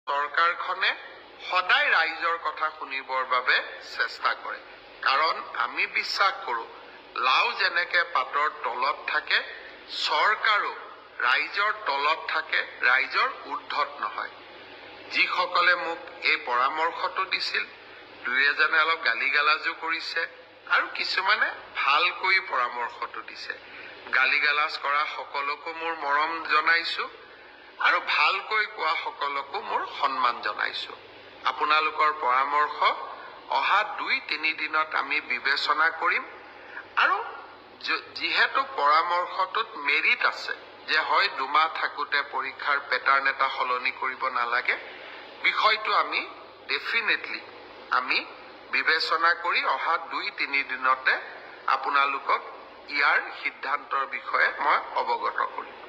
চৰকাৰখনে সদায় ৰাইজৰ কথা শুনিবৰ বাবে চেষ্টা কৰে। কাৰণ আমি বিশ্বাস কৰোঁ লাও যেনেকে পাতৰ তলত থাকে, চৰকাৰো ৰাইজৰ তলত থাকে, ৰাইজৰ ঊৰ্ধ্বত নহয়। যিসকলে মোক এই পৰামৰ্শটো দিছিল, দুই এজনে অলপ গালি গালাজো কৰিছে আৰু কিছুমানে ভালকৈ পৰামৰ্শটো দিছে। গালি গালাজ কৰা সকলকো মোৰ মৰম জনাইছো আৰু ভালকৈ কোৱা সকলকো মোৰ সন্মান জনাইছো। আপোনালোকৰ পৰামৰ্শ অহা 2-3 দিনত আমি বিবেচনা কৰিম আৰু যিহেতু পৰামৰ্শটোত মেৰিট আছে যে হয় 2 মাহ থাকোঁতে পৰীক্ষাৰ পেটাৰ্ণ এটা সলনি কৰিব নালাগে, বিষয়টো আমি ডেফিনেটলি আমি বিবেচনা কৰি অহা 2-3 দিনতে আপোনালোকক ইয়াৰ সিদ্ধান্তৰ বিষয়ে মই অৱগত কৰিম।